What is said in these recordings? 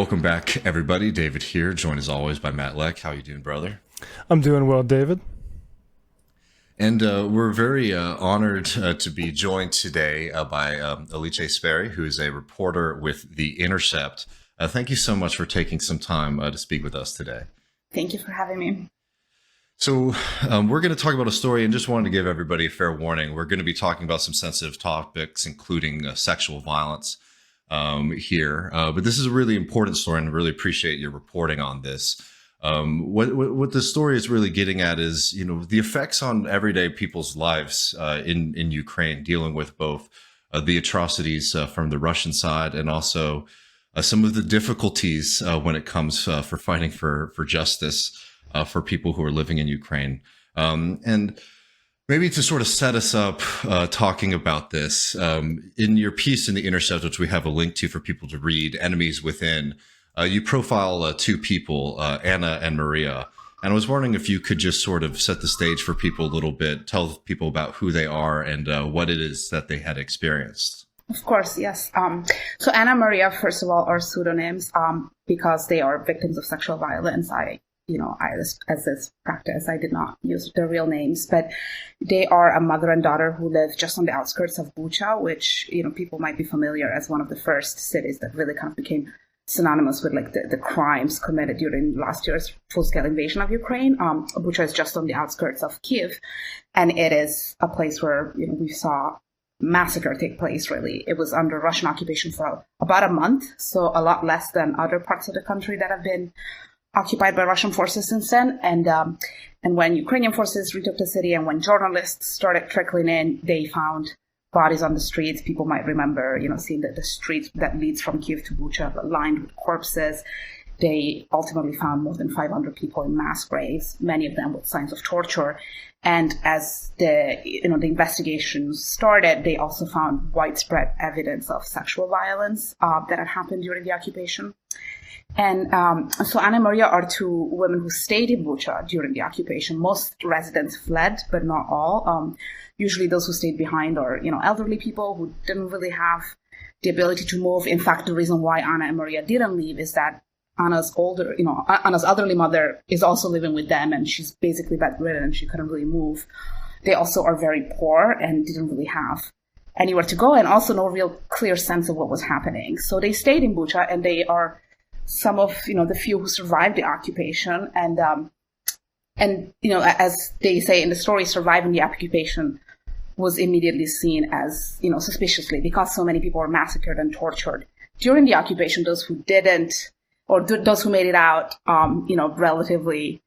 Welcome back, everybody. David here, joined as always by Matt Leck. How you doing, brother? I'm doing well, David. And we're very honored to be joined today by Alice Speri, who is a reporter with the Intercept. Thank you so much for taking some time to speak with us today. Thank you for having me. So we're going to talk about a story, and just wanted to give everybody a fair warning. We're going to be talking about some sensitive topics, including sexual violence here. But this is a really important story, and I really appreciate your reporting on this. What the story is really getting at is, the effects on everyday people's lives in Ukraine, dealing with both the atrocities from the Russian side and also some of the difficulties when it comes for fighting for justice for people who are living in Ukraine. And maybe to sort of set us up talking about this, in your piece in the Intercept, which we have a link to for people to read, Enemies Within, you profile two people, Anna and Maria. And I was wondering if you could just sort of set the stage for people a little bit, tell people about who they are and what it is that they had experienced. Of course, yes. So Anna and Maria, first of all, are pseudonyms because they are victims of sexual violence. As this practice, I did not use their real names, but they are a mother and daughter who live just on the outskirts of Bucha, which, people might be familiar as one of the first cities that really kind of became synonymous with like the crimes committed during last year's full-scale invasion of Ukraine. Bucha is just on the outskirts of Kiev, and it is a place where we saw massacre take place. Really, it was under Russian occupation for about a month, so a lot less than other parts of the country that have been occupied by Russian forces since then. And when Ukrainian forces retook the city and when journalists started trickling in, they found bodies on the streets. People might remember, seeing that the street that leads from Kiev to Bucha lined with corpses. They ultimately found more than 500 people in mass graves, many of them with signs of torture. And as the investigations started, they also found widespread evidence of sexual violence that had happened during the occupation. And so Anna and Maria are two women who stayed in Bucha during the occupation. Most residents fled, but not all. Usually those who stayed behind are, elderly people who didn't really have the ability to move. In fact, the reason why Anna and Maria didn't leave is that Anna's elderly mother is also living with them, and she's basically bedridden and she couldn't really move. They also are very poor and didn't really have anywhere to go, and also no real clear sense of what was happening. So they stayed in Bucha, and they are some of the few who survived the occupation, and as they say in the story, surviving the occupation was immediately seen as suspiciously, because so many people were massacred and tortured during the occupation. Those who didn't, or those who made it out, relatively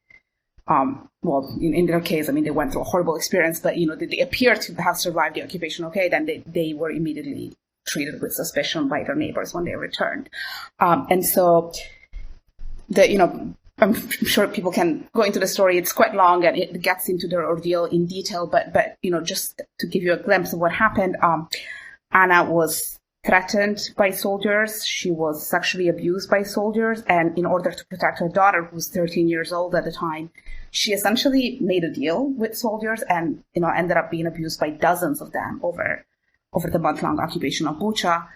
well, in their case, they went through a horrible experience, but they appear to have survived the occupation okay. Then they were immediately treated with suspicion by their neighbors when they returned. And so I'm sure people can go into the story. It's quite long and it gets into their ordeal in detail, but just to give you a glimpse of what happened, Anna was threatened by soldiers. She was sexually abused by soldiers. And in order to protect her daughter, who was 13 years old at the time, she essentially made a deal with soldiers and, ended up being abused by dozens of them over the month-long occupation of Bucha,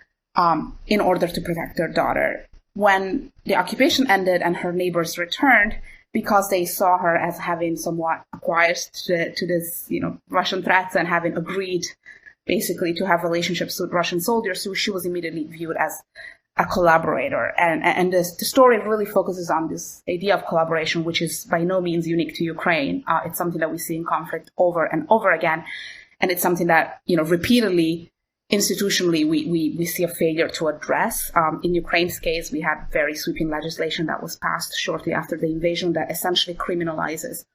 in order to protect their daughter. When the occupation ended and her neighbors returned, because they saw her as having somewhat acquiesced to this, Russian threats and having agreed basically to have relationships with Russian soldiers, so she was immediately viewed as a collaborator. And the story really focuses on this idea of collaboration, which is by no means unique to Ukraine. It's something that we see in conflict over and over again. And it's something that, repeatedly, institutionally, we see a failure to address. In Ukraine's case, we had very sweeping legislation that was passed shortly after the invasion that essentially criminalizes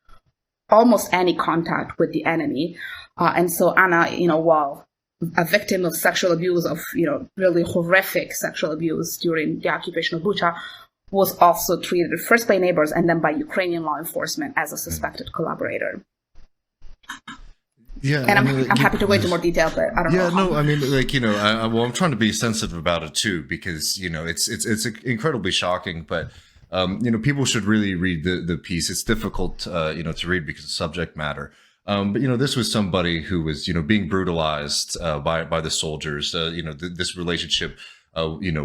almost any contact with the enemy. And so Anna, while a victim of sexual abuse, of, really horrific sexual abuse during the occupation of Bucha, was also treated first by neighbors and then by Ukrainian law enforcement as a suspected collaborator. Yeah, and I'm happy to go into more detail, but I don't know. Yeah, no, I'm trying to be sensitive about it too, because it's incredibly shocking. But people should really read the piece. It's difficult, to read because of subject matter. But this was somebody who was being brutalized by the soldiers. This relationship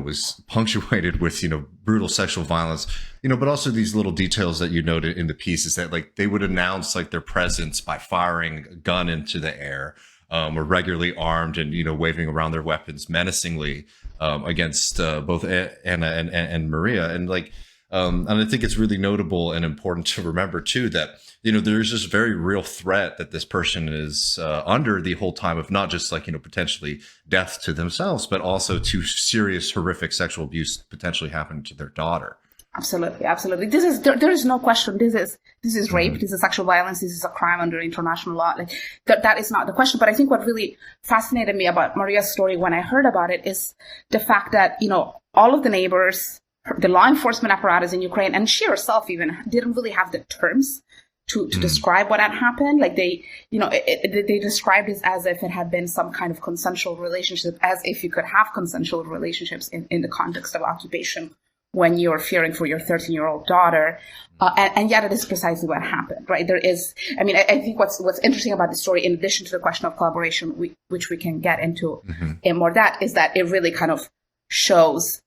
was punctuated with, brutal sexual violence, but also these little details that you noted in the piece is that like they would announce like their presence by firing a gun into the air, or regularly armed and, waving around their weapons menacingly, against, both Anna and Maria. And like, and I think it's really notable and important to remember too, that, there's this very real threat that this person is under the whole time of not just like, potentially death to themselves, but also to serious, horrific sexual abuse potentially happening to their daughter. Absolutely, absolutely. There is no question. This is rape. This is sexual violence. This is a crime under international law. Like that is not the question. But I think what really fascinated me about Maria's story when I heard about it is the fact that, all of the neighbors, the law enforcement apparatus in Ukraine, and she herself even didn't really have the terms to describe what had happened. Like they described it as if it had been some kind of consensual relationship, as if you could have consensual relationships in the context of occupation when you're fearing for your 13-year-old daughter. And yet it is precisely what happened, right? There is, I think what's interesting about the story, in addition to the question of collaboration, which we can get into in more that, is that it really kind of shows,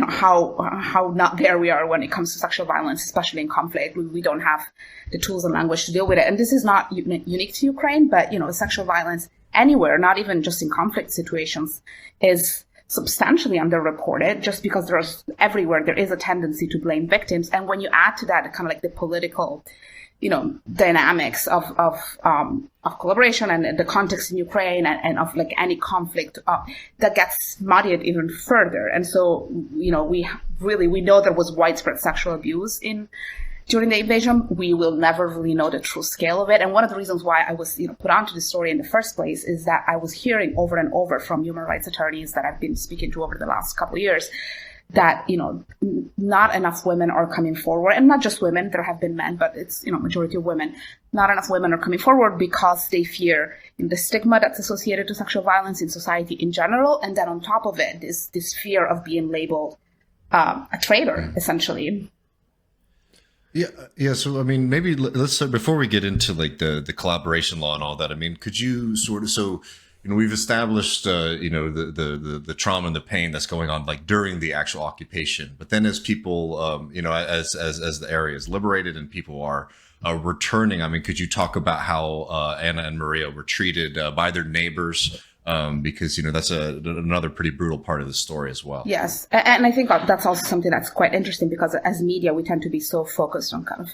how not there we are when it comes to sexual violence, especially in conflict. We don't have the tools and language to deal with it. And this is not unique to Ukraine, but, sexual violence anywhere, not even just in conflict situations, is substantially underreported, just because everywhere there is a tendency to blame victims. And when you add to that kind of like the political, dynamics of collaboration and the context in Ukraine and of like any conflict, that gets muddied even further. And so, we know there was widespread sexual abuse during the invasion. We will never really know the true scale of it. And one of the reasons why I was, put onto this story in the first place is that I was hearing over and over from human rights attorneys that I've been speaking to over the last couple of years that, not enough women are coming forward, and not just women, there have been men, but it's, majority of women. Not enough women are coming forward because they fear the stigma that's associated to sexual violence in society in general. And then on top of it, this fear of being labeled a traitor, essentially. Yeah. So, maybe let's start before we get into like the collaboration law and all that. Could you we've established, the trauma and the pain that's going on like during the actual occupation. But then as people, as the area is liberated and people are returning, could you talk about how Anna and Maria were treated by their neighbors? Because, that's another pretty brutal part of the story as well. Yes. And I think that's also something that's quite interesting, because as media, we tend to be so focused on kind of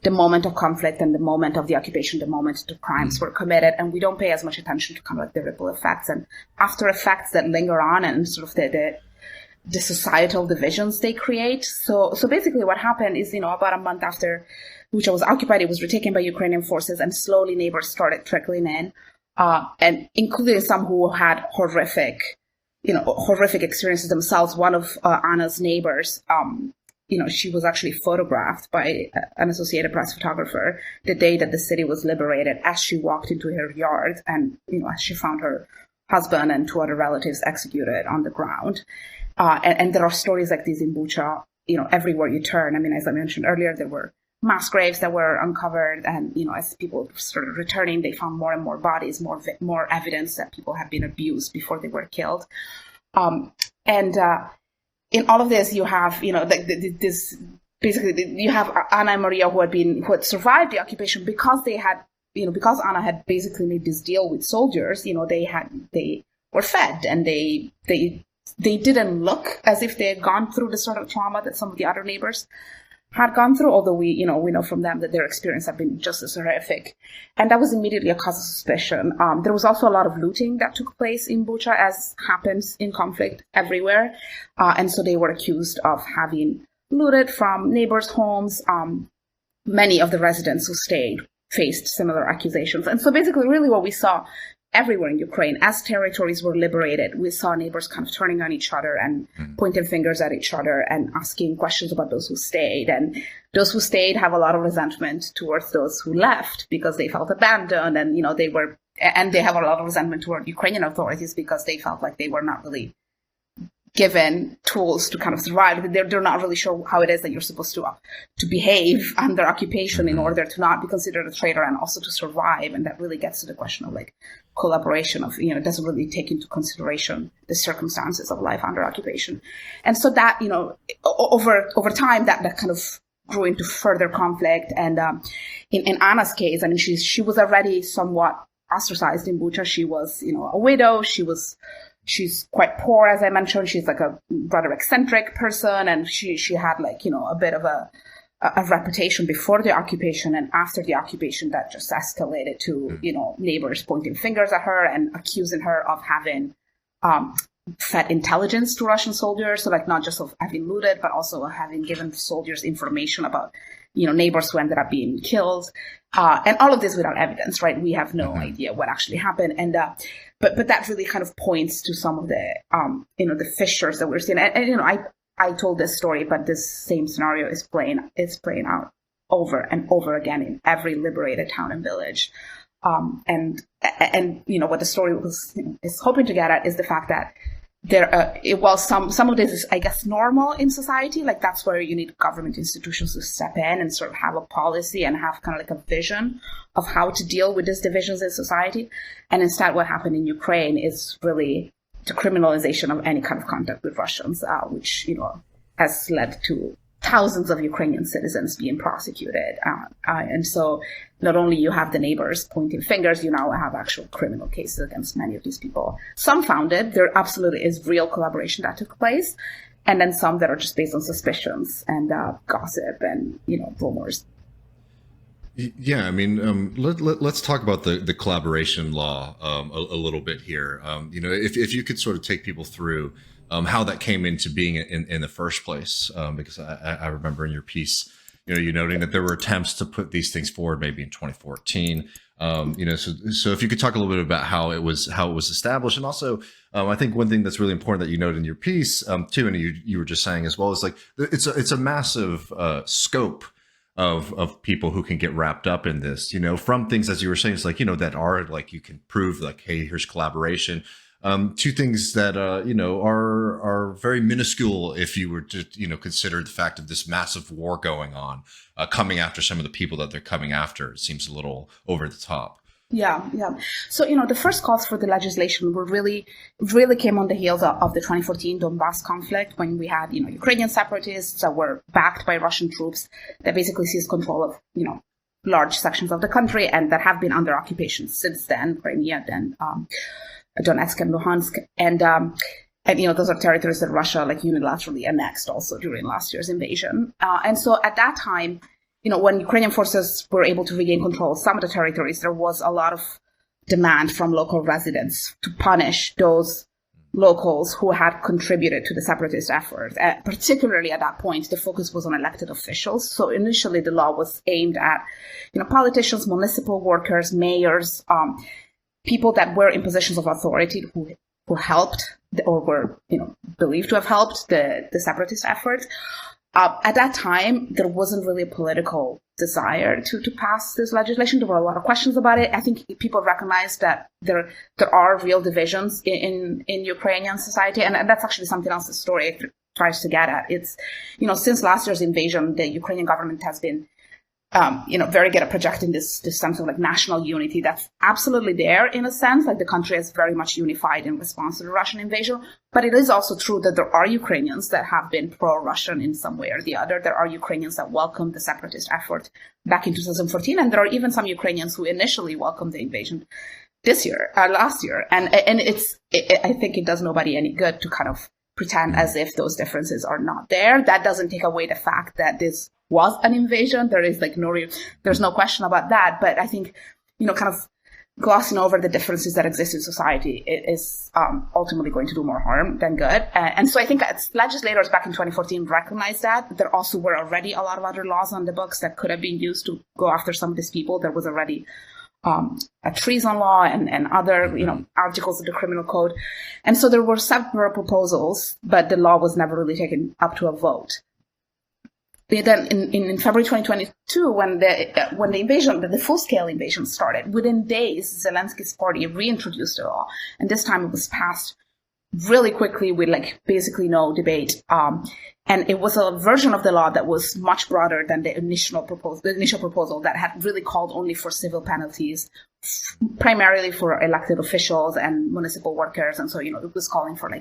the moment of conflict and the moment of the occupation, the moment the crimes were committed. And we don't pay as much attention to kind of like the ripple effects and after effects that linger on, and sort of the societal divisions they create. So basically what happened is, about a month after Bucha was occupied, it was retaken by Ukrainian forces, and slowly neighbors started trickling in. And including some who had horrific experiences themselves. One of Anna's neighbors, she was actually photographed by an Associated Press photographer the day that the city was liberated, as she walked into her yard, and as she found her husband and two other relatives executed on the ground. And there are stories like these in Bucha, everywhere you turn. As I mentioned earlier, there were mass graves that were uncovered, and as people started returning, they found more and more bodies, more evidence that people had been abused before they were killed. And in all of this, you have you have Anna and Maria who had survived the occupation because they had because Anna had basically made this deal with soldiers. They were fed, and they didn't look as if they had gone through the sort of trauma that some of the other neighbors had gone through, although we know from them that their experience had been just as horrific. And that was immediately a cause of suspicion. There was also a lot of looting that took place in Bucha, as happens in conflict everywhere. And so they were accused of having looted from neighbors' homes. Many of the residents who stayed faced similar accusations. And so basically really what we saw everywhere in Ukraine, as territories were liberated, we saw neighbors kind of turning on each other and pointing fingers at each other and asking questions about those who stayed. And those who stayed have a lot of resentment towards those who left because they felt abandoned, and they have a lot of resentment toward Ukrainian authorities because they felt like they were not really given tools to kind of survive. They're not really sure how it is that you're supposed to behave under occupation in order to not be considered a traitor and also to survive. And that really gets to the question of like collaboration of, it doesn't really take into consideration the circumstances of life under occupation. And so that, over time that kind of grew into further conflict. And in Anna's case, I mean, she was already somewhat ostracized in Bucha. She was, a widow. She's quite poor, as I mentioned. She's like a rather eccentric person, and she had like, a bit of a reputation before the occupation, and after the occupation that just escalated to, neighbors pointing fingers at her and accusing her of having fed intelligence to Russian soldiers. So like not just of having looted, but also having given soldiers information about, neighbors who ended up being killed. And all of this without evidence, right? We have no idea what actually happened. And, but that really kind of points to some of the, the fissures that we're seeing. And I told this story, but this same scenario is playing out over and over again in every liberated town and village. And what the story is hoping to get at is the fact that while some of this is, I guess, normal in society, like that's where you need government institutions to step in and sort of have a policy and have kind of like a vision of how to deal with these divisions in society. And instead, what happened in Ukraine is really the criminalization of any kind of contact with Russians, which, has led to thousands of Ukrainian citizens being prosecuted. And so not only you have the neighbors pointing fingers, you now have actual criminal cases against many of these people. Some founded, there absolutely is real collaboration that took place. And then some that are just based on suspicions and gossip and, rumors. Yeah, I mean, let's talk about the collaboration law a little bit here. If you could sort of take people through how that came into being in the first place, because I remember in your piece, you noting that there were attempts to put these things forward maybe in 2014. So if you could talk a little bit about how it was established, and also I think one thing that's really important that you note in your piece too, and you were just saying as well, is like it's a massive scope of people who can get wrapped up in this, from things, as you were saying, it's like, that are like, you can prove like, hey, here's collaboration, to things that, are very minuscule if you were to, consider the fact of this massive war going on, coming after some of the people that they're coming after. It seems a little over the top. Yeah. So, the first calls for the legislation were really came on the heels of the 2014 Donbass conflict, when we had, Ukrainian separatists that were backed by Russian troops that basically seized control of, large sections of the country and that have been under occupation since then, Crimea, then Donetsk and Luhansk. And those are territories that Russia like unilaterally annexed also during last year's invasion. And so at that time, when Ukrainian forces were able to regain control of some of the territories, there was a lot of demand from local residents to punish those locals who had contributed to the separatist effort. Particularly at that point, the focus was on elected officials. So initially, the law was aimed at, politicians, municipal workers, mayors, people that were in positions of authority who helped or were, believed to have helped the separatist effort. At that time, there wasn't really a political desire to pass this legislation. There were a lot of questions about it. I think people recognized that there are real divisions in Ukrainian society, and that's actually something else the story tries to get at. It's, since last year's invasion, the Ukrainian government has been very good at projecting this sense of like national unity that's absolutely there in a sense, like the country is very much unified in response to the Russian invasion. But it is also true that there are Ukrainians that have been pro-Russian in some way or the other. There are Ukrainians that welcomed the separatist effort back in 2014. And there are even some Ukrainians who initially welcomed the invasion last year. And I think it does nobody any good to kind of pretend as if those differences are not there. That doesn't take away the fact that this was an invasion. There is like there's no question about that. But I think, kind of glossing over the differences that exist in society is ultimately going to do more harm than good. And so I think legislators back in 2014 recognized that. There also were already a lot of other laws on the books that could have been used to go after some of these people. There was already a treason law and other, articles of the criminal code. And so there were several proposals, but the law was never really taken up to a vote. Then in February 2022, when the invasion, the full-scale invasion started, within days, Zelensky's party reintroduced the law. And this time it was passed really quickly with basically no debate. And it was a version of the law that was much broader than the initial proposal that had really called only for civil penalties, primarily for elected officials and municipal workers. And so, it was calling for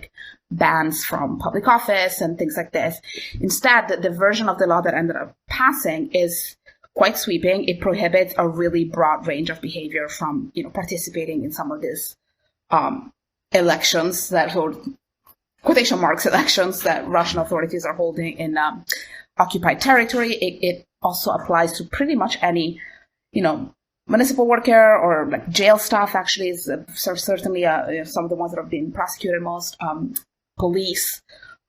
bans from public office and things like this. Instead, the version of the law that ended up passing is quite sweeping. It prohibits a really broad range of behavior from, participating in some of these elections that hold quotation marks elections that Russian authorities are holding in occupied territory. It also applies to pretty much any, municipal worker or jail staff. Actually, is certainly some of the ones that have been prosecuted most. Police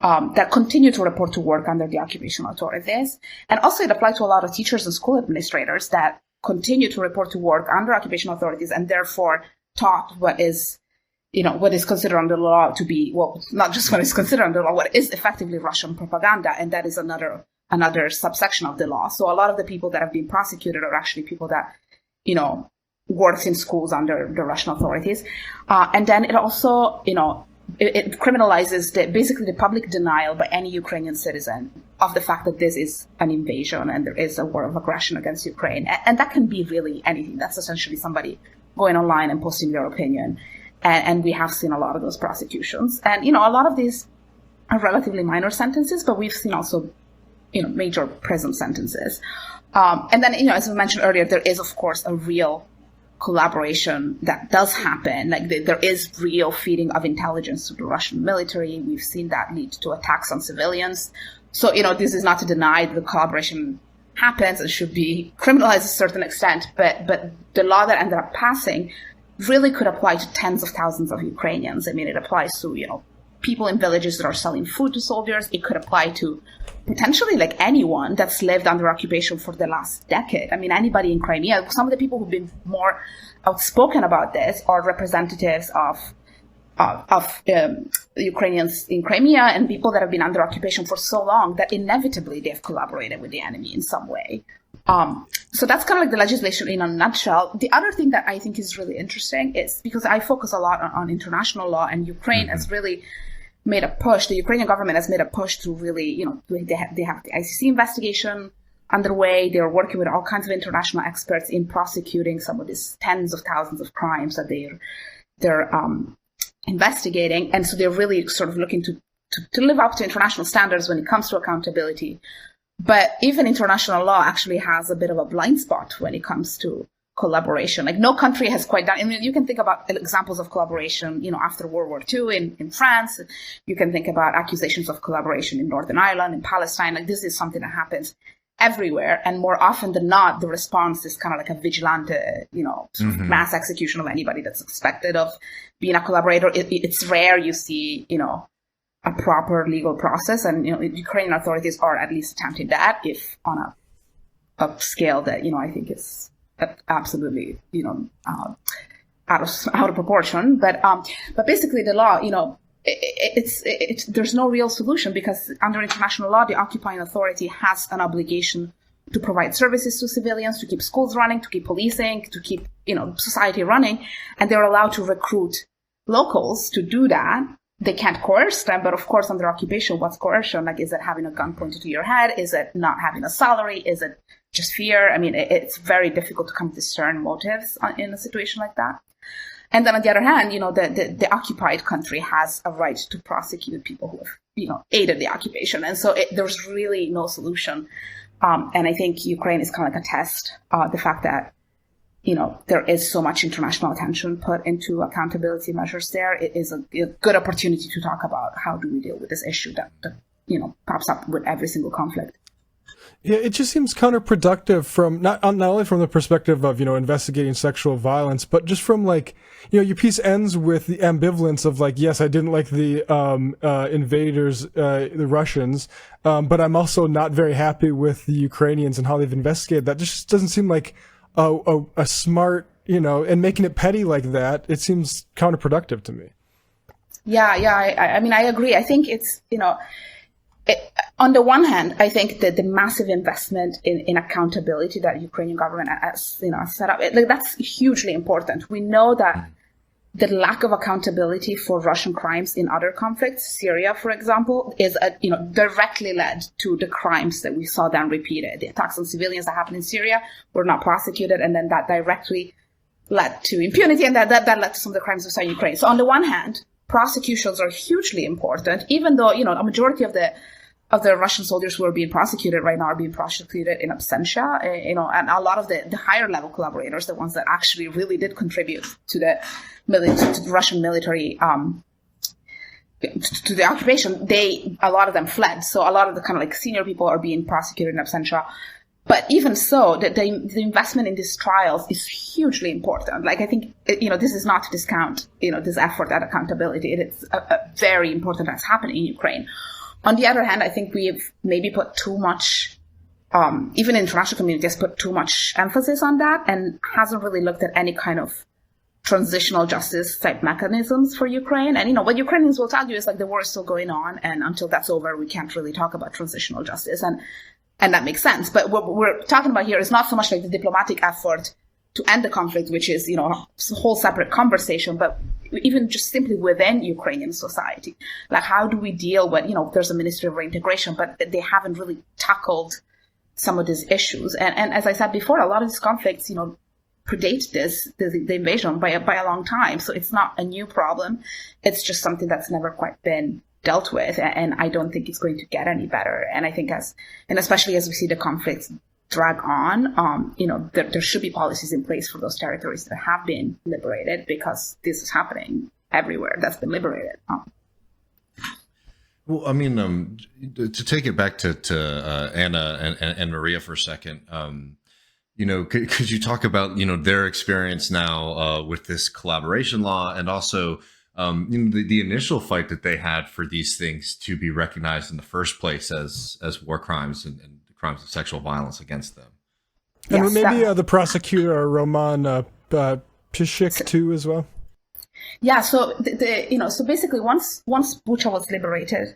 that continue to report to work under the occupation authorities, and also it applies to a lot of teachers and school administrators that continue to report to work under occupation authorities and therefore taught what is considered under the law to be, well, not just what is considered under the law, what is effectively Russian propaganda, and that is another subsection of the law. So a lot of the people that have been prosecuted are actually people that, worked in schools under the Russian authorities. And then it also, it criminalizes basically the public denial by any Ukrainian citizen of the fact that this is an invasion and there is a war of aggression against Ukraine. And that can be really anything. That's essentially somebody going online and posting their opinion. And we have seen a lot of those prosecutions. And, a lot of these are relatively minor sentences, but we've seen also, major prison sentences. And then, as we mentioned earlier, there is, of course, a real collaboration that does happen. There is real feeding of intelligence to the Russian military. We've seen that lead to attacks on civilians. So, this is not to deny that the collaboration happens and should be criminalized to a certain extent. But the law that ended up passing really could apply to tens of thousands of Ukrainians. I mean, it applies to, people in villages that are selling food to soldiers. It could apply to potentially anyone that's lived under occupation for the last decade. I mean, anybody in Crimea. Some of the people who've been more outspoken about this are representatives of Ukrainians in Crimea and people that have been under occupation for so long that inevitably they've collaborated with the enemy in some way. So that's kind of the legislation in a nutshell. The other thing that I think is really interesting is because I focus a lot on international law, and Ukraine has really made a push. The Ukrainian government has made a push to really, they have the ICC investigation underway. They're working with all kinds of international experts in prosecuting some of these tens of thousands of crimes that they're investigating. And so they're really sort of looking to live up to international standards when it comes to accountability. But even international law actually has a bit of a blind spot when it comes to collaboration. No country has quite done. I mean, you can think about examples of collaboration, after World War II in France. You can think about accusations of collaboration in Northern Ireland, in Palestine. This is something that happens everywhere. And more often than not, the response is kind of like a vigilante, sort of mass execution of anybody that's suspected of being a collaborator. It's rare you see, a proper legal process, and Ukrainian authorities are at least attempting that, if on a scale that I think is absolutely out of proportion. But basically the law, it's there's no real solution, because under international law, the occupying authority has an obligation to provide services to civilians, to keep schools running, to keep policing, to keep society running, and they're allowed to recruit locals to do that. They can't coerce them, but of course, under occupation, what's coercion? Is it having a gun pointed to your head? Is it not having a salary? Is it just fear? I mean, it's very difficult to come to discern motives in a situation like that. And then on the other hand, the occupied country has a right to prosecute people who have, aided the occupation. And so there's really no solution. And I think Ukraine is kind of like a test, the fact that there is so much international attention put into accountability measures there. It is a good opportunity to talk about how do we deal with this issue that pops up with every single conflict. Yeah, it just seems counterproductive from not only from the perspective of, investigating sexual violence, but just from your piece ends with the ambivalence of yes, I didn't like the invaders, the Russians, but I'm also not very happy with the Ukrainians and how they've investigated that. Just doesn't seem like a smart, and making it petty like that, it seems counterproductive to me. Yeah. I mean, I agree. I think it's, on the one hand, I think that the massive investment in accountability that Ukrainian government has, set up, that's hugely important. We know that the lack of accountability for Russian crimes in other conflicts, Syria, for example, is directly led to the crimes that we saw then repeated. The attacks on civilians that happened in Syria were not prosecuted, and then that directly led to impunity, and that led to some of the crimes we saw in Ukraine. So on the one hand, prosecutions are hugely important, even though a majority of the Russian soldiers who are being prosecuted right now are being prosecuted in absentia, and a lot of the higher level collaborators, the ones that actually really did contribute to the Russian military, to the occupation, a lot of them fled. So a lot of the kind of like senior people are being prosecuted in absentia. But even so, the investment in these trials is hugely important. Like, I think, this is not to discount, this effort at accountability. It is very important that's happening in Ukraine. On the other hand, I think we've maybe put too much, even international community has put too much emphasis on that and hasn't really looked at any kind of transitional justice type mechanisms for Ukraine. And, what Ukrainians will tell you is like the war is still going on, and until that's over, we can't really talk about transitional justice. And that makes sense. But what we're talking about here is not so much like the diplomatic effort to end the conflict, which is, a whole separate conversation, but even just simply within Ukrainian society. Like, how do we deal with, there's a Ministry of Reintegration, but they haven't really tackled some of these issues. And as I said before, a lot of these conflicts, predate the invasion by a long time. So it's not a new problem. It's just something that's never quite been dealt with, and I don't think it's going to get any better. And I think especially as we see the conflicts drag on, there should be policies in place for those territories that have been liberated, because this is happening everywhere that's been liberated. Well, I mean, to take it back to Anna and Maria for a second, could you talk about, their experience now with this collaboration law, and also the initial fight that they had for these things to be recognized in the first place as war crimes and crimes of sexual violence against them? And Yes, maybe the prosecutor, Roman Pishik, too, as well. Yeah, so so basically, once Bucha was liberated,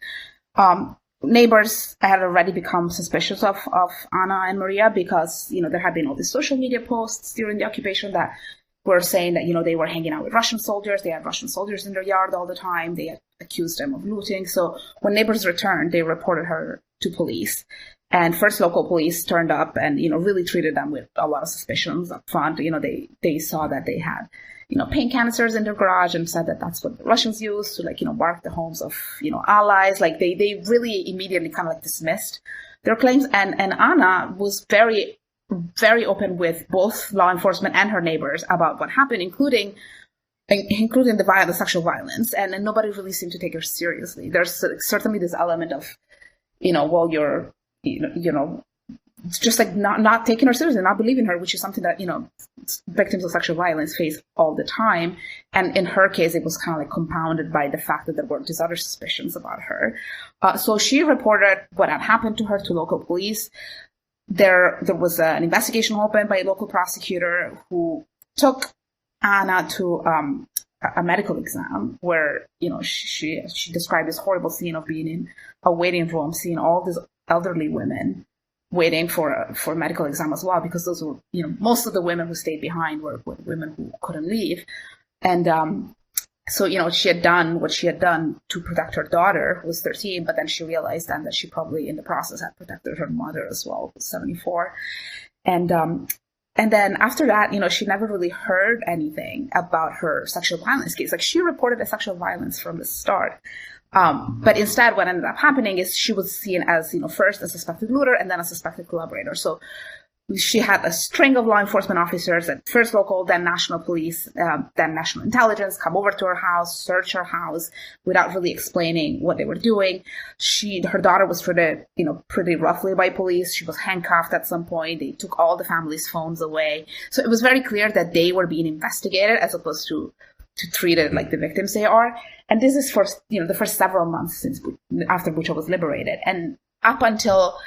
neighbors had already become suspicious of Anna and Maria, because there had been all these social media posts during the occupation that were saying that they were hanging out with Russian soldiers. They had Russian soldiers in their yard all the time. They had accused them of looting. So when neighbors returned, they reported her to police. And first, local police turned up and really treated them with a lot of suspicions up front. They saw that they had paint canisters in their garage, and said that that's what the Russians used to bark the homes of allies. Like, they really immediately kind of like dismissed their claims. And Anna was very, very open with both law enforcement and her neighbors about what happened, including the sexual violence, and nobody really seemed to take her seriously. There's certainly this element of, you're, it's just like not taking her seriously, not believing her, which is something that, victims of sexual violence face all the time. And in her case, it was kind of like compounded by the fact that there were these other suspicions about her. So she reported what had happened to her to local police. There was an investigation opened by a local prosecutor who took Anna to a medical exam, where she described this horrible scene of being in a waiting room, seeing all these elderly women waiting for a medical exam as well, because those were most of the women who stayed behind were women who couldn't leave. And so she had done what she had done to protect her daughter, who was 13, but then she realized then that she probably in the process had protected her mother as well, who was 74. And then after that, she never really heard anything about her sexual violence case. Like, she reported a sexual violence from the start. But instead, what ended up happening is she was seen as, first a suspected looter and then a suspected collaborator. So she had a string of law enforcement officers, at first local, then national police, then national intelligence, come over to her house, search her house without really explaining what they were doing. Her daughter was treated, pretty roughly by police. She was handcuffed at some point. They took all the family's phones away. So it was very clear that they were being investigated as opposed to treated like the victims they are. And this is for, the first several months after Bucha was liberated. And up until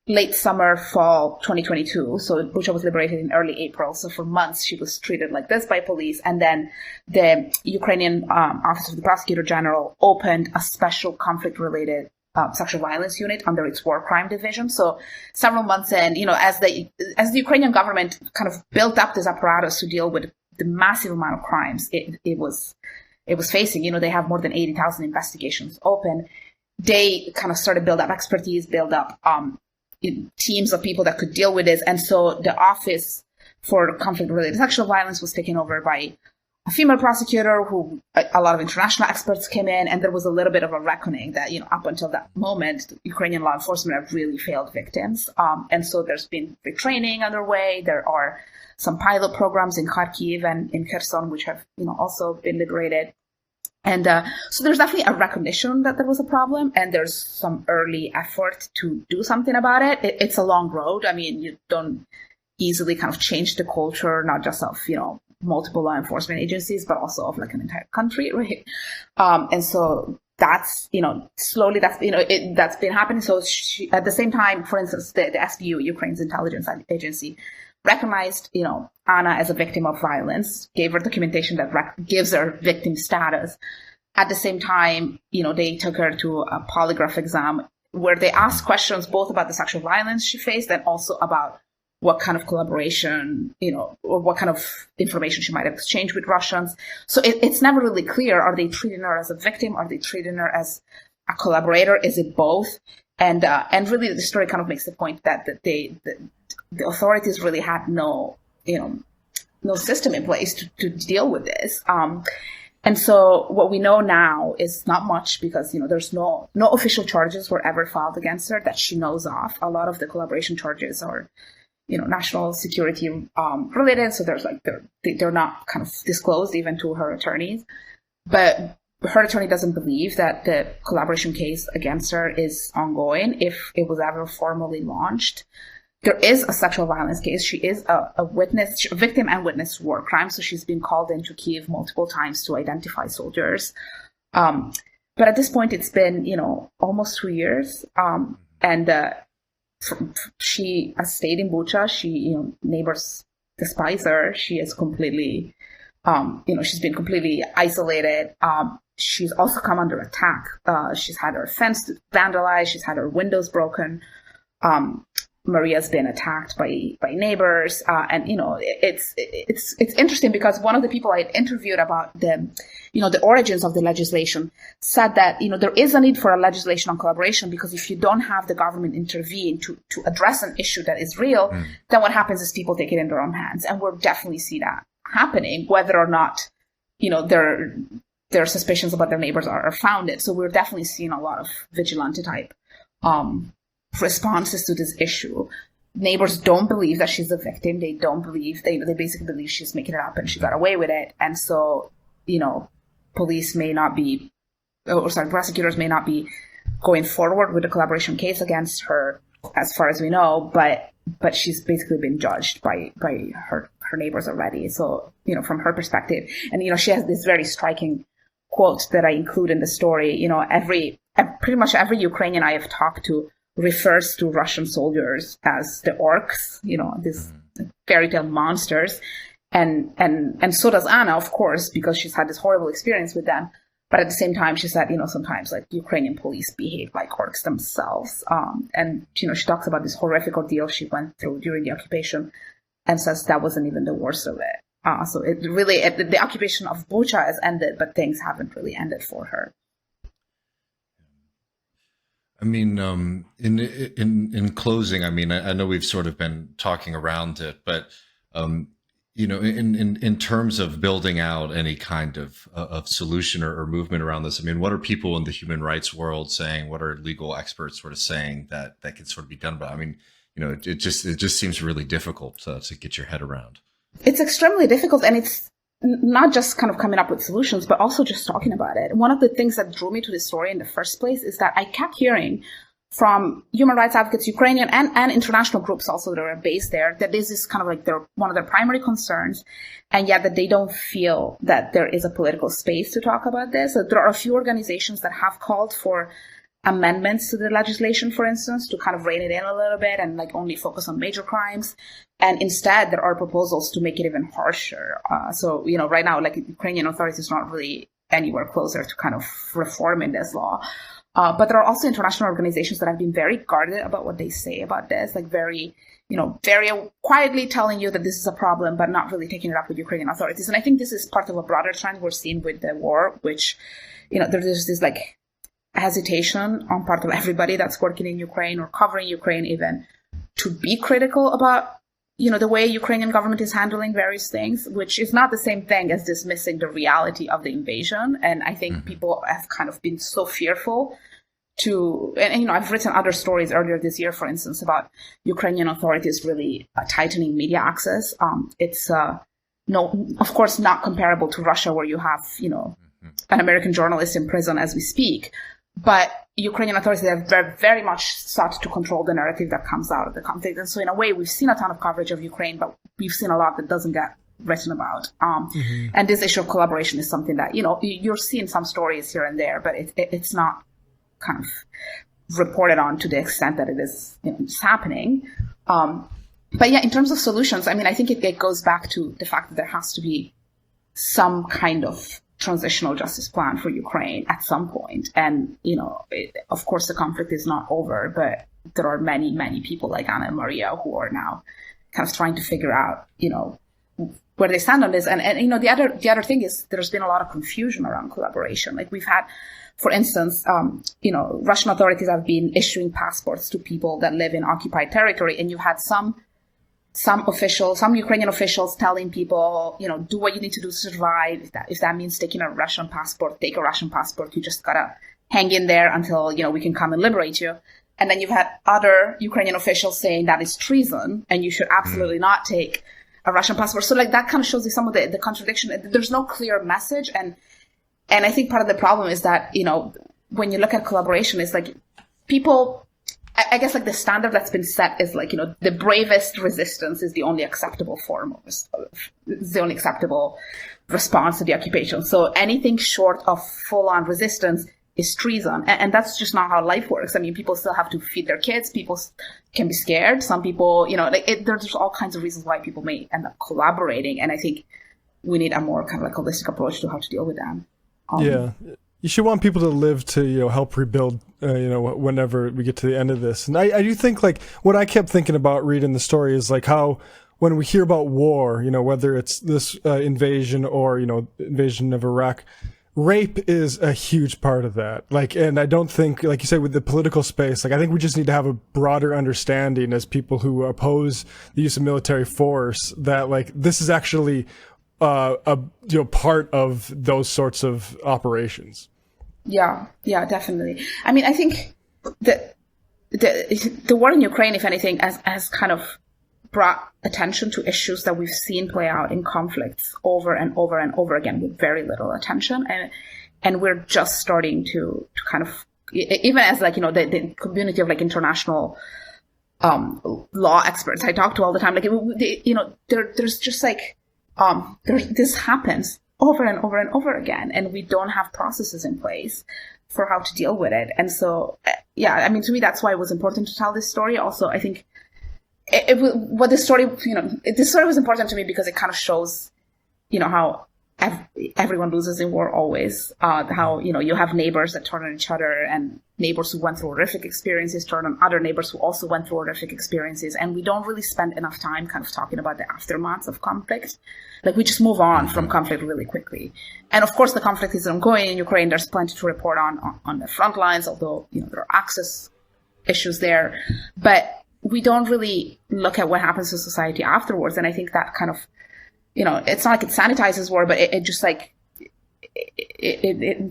late summer, fall 2022. So Bucha was liberated in early April. So for months, she was treated like this by police. And then the Ukrainian Office of the Prosecutor General opened a special conflict-related sexual violence unit under its war crime division. So several months in, as the Ukrainian government kind of built up this apparatus to deal with the massive amount of crimes it was facing. They have more than 80,000 investigations open. They kind of started build up expertise, build up teams of people that could deal with this. And so the Office for Conflict-Related Sexual Violence was taken over by a female prosecutor who a lot of international experts came in, and there was a little bit of a reckoning that, up until that moment, Ukrainian law enforcement have really failed victims. And so there's been retraining underway. There are some pilot programs in Kharkiv and in Kherson, which have, also been liberated. And so there's definitely a recognition that there was a problem, and there's some early effort to do something about it. It's a long road. I mean, you don't easily kind of change the culture, not just of, multiple law enforcement agencies, but also of like an entire country, right? And so that's, slowly that's been happening. So at the same time, for instance, the SBU, Ukraine's intelligence agency, recognized, Anna as a victim of violence, gave her documentation that gives her victim status. At the same time, they took her to a polygraph exam where they asked questions both about the sexual violence she faced and also about what kind of collaboration, or what kind of information she might have exchanged with Russians. So it's never really clear. Are they treating her as a victim? Are they treating her as a collaborator? Is it both? And really the story kind of makes the point that the authorities really had no system in place to deal with this. And so what we know now is not much because, there's no official charges were ever filed against her that she knows of. A lot of the collaboration charges are, national security related. So there's they're not kind of disclosed even to her attorneys. But her attorney doesn't believe that the collaboration case against her is ongoing if it was ever formally launched. There is a sexual violence case. She is a victim and witness to war crimes. So she's been called into Kyiv multiple times to identify soldiers. But at this point, it's been, almost 2 years. She has stayed in Bucha. She, neighbors despise her. She is completely, she's been completely isolated. She's also come under attack. She's had her fence vandalized. She's had her windows broken. Maria's been attacked by neighbors, and it's interesting because one of the people I interviewed about the origins of the legislation said that there is a need for a legislation on collaboration because if you don't have the government intervene to address an issue that is real, then what happens is people take it in their own hands, and we'll definitely see that happening, whether or not their suspicions about their neighbors are founded. So we're definitely seeing a lot of vigilante type responses to this issue. Neighbors don't believe that she's a victim. They don't believe, they basically believe she's making it up and she got away with it. And so, prosecutors may not be going forward with a collaboration case against her as far as we know, but she's basically been judged by her neighbors already. So, from her perspective, and, she has this very striking quote that I include in the story, pretty much every Ukrainian I have talked to refers to Russian soldiers as the orcs, these fairy tale monsters. And so does Anna, of course, because she's had this horrible experience with them. But at the same time, she said, sometimes like Ukrainian police behave like orcs themselves. And, she talks about this horrific ordeal she went through during the occupation and says that wasn't even the worst of it. So it really, the occupation of Bucha has ended, but things haven't really ended for her. I mean, in closing, I mean, I know we've sort of been talking around it, but in terms of building out any kind of solution or movement around this, I mean, what are people in the human rights world saying? What are legal experts sort of saying that can sort of be done? But I mean, it just seems really difficult to get your head around. It's extremely difficult, and it's not just kind of coming up with solutions, but also just talking about it. One of the things that drew me to this story in the first place is that I kept hearing from human rights advocates, Ukrainian and international groups also that are based there, that this is kind of like one of their primary concerns, and yet that they don't feel that there is a political space to talk about this. So there are a few organizations that have called for amendments to the legislation, for instance, to kind of rein it in a little bit and like only focus on major crimes. And instead, there are proposals to make it even harsher. So, right now, like Ukrainian authorities are not really anywhere closer to kind of reforming this law. But there are also international organizations that have been very guarded about what they say about this, like very, very quietly telling you that this is a problem, but not really taking it up with Ukrainian authorities. And I think this is part of a broader trend we're seeing with the war, which, there's this like hesitation on part of everybody that's working in Ukraine or covering Ukraine even to be critical about, the way Ukrainian government is handling various things, which is not the same thing as dismissing the reality of the invasion. And I think people have kind of been so fearful and I've written other stories earlier this year, for instance, about Ukrainian authorities really tightening media access. It's of course, not comparable to Russia, where you have, an American journalist in prison as we speak. But Ukrainian authorities have very, very much sought to control the narrative that comes out of the conflict. And so in a way, we've seen a ton of coverage of Ukraine, but we've seen a lot that doesn't get written about. And this issue of collaboration is something that, you're seeing some stories here and there, but it's not kind of reported on to the extent that it is it's happening. But yeah, in terms of solutions, I think it goes back to the fact that there has to be some kind of transitional justice plan for Ukraine at some point. And, of course, the conflict is not over, but there are many, many people like Anna and Maria who are now kind of trying to figure out, where they stand on this. And the other thing is there's been a lot of confusion around collaboration. Like we've had, for instance, Russian authorities have been issuing passports to people that live in occupied territory. And you've had some Ukrainian officials telling people, do what you need to do to survive. If that means taking a Russian passport, take a Russian passport. You just gotta hang in there until, we can come and liberate you. And then you've had other Ukrainian officials saying that is treason and you should absolutely not take a Russian passport. So like that kind of shows you some of the contradiction. There's no clear message. And I think part of the problem is that, when you look at collaboration, it's like people, I guess like the standard that's been set is like, the bravest resistance is the only acceptable form of the only acceptable response to the occupation. So anything short of full-on resistance is treason. And that's just not how life works. People still have to feed their kids. People can be scared. Some people, there's all kinds of reasons why people may end up collaborating. And I think we need a more kind of like holistic approach to how to deal with them. Yeah. You should want people to live to, help rebuild, whenever we get to the end of this. And I do think like what I kept thinking about reading the story is like how when we hear about war, whether it's this invasion or, invasion of Iraq, rape is a huge part of that. Like, and I don't think, like you said, with the political space, like I think we just need to have a broader understanding as people who oppose the use of military force that like this is actually part of those sorts of operations. Yeah, definitely. I think the war in Ukraine, if anything, has kind of brought attention to issues that we've seen play out in conflicts over and over and over again with very little attention. And we're just starting to kind of, even as like, the community of like international law experts I talk to all the time, like, there's just like, this happens over and over and over again, and we don't have processes in place for how to deal with it. And so, to me, that's why it was important to tell this story. Also, I think this story was important to me because it kind of shows, how everyone loses in war always. How, you have neighbors that turn on each other, and neighbors who went through horrific experiences turn on other neighbors who also went through horrific experiences. And we don't really spend enough time kind of talking about the aftermaths of conflict. Like we just move on from conflict really quickly. And of course, the conflict is ongoing in Ukraine. There's plenty to report on the front lines, although, there are access issues there. But we don't really look at what happens to society afterwards. And I think that kind of, it's not like it sanitizes war, but it just like,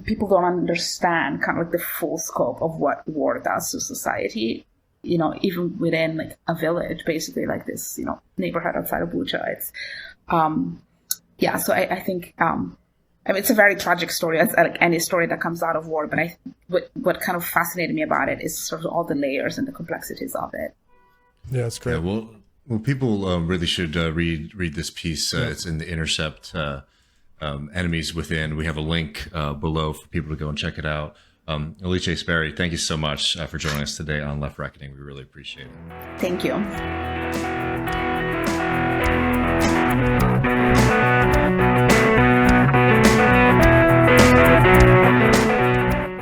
people don't understand kind of like the full scope of what war does to society, even within like a village, basically like this, neighborhood outside of Bucha. It's, so I think, it's a very tragic story, as like any story that comes out of war. But what kind of fascinated me about it is sort of all the layers and the complexities of it. Yeah, it's great. Yeah, well, people really should read this piece. It's in the Intercept, Enemies Within. We have a link below for people to go and check it out. Alice Speri, thank you so much for joining us today on Left Reckoning. We really appreciate it. Thank you.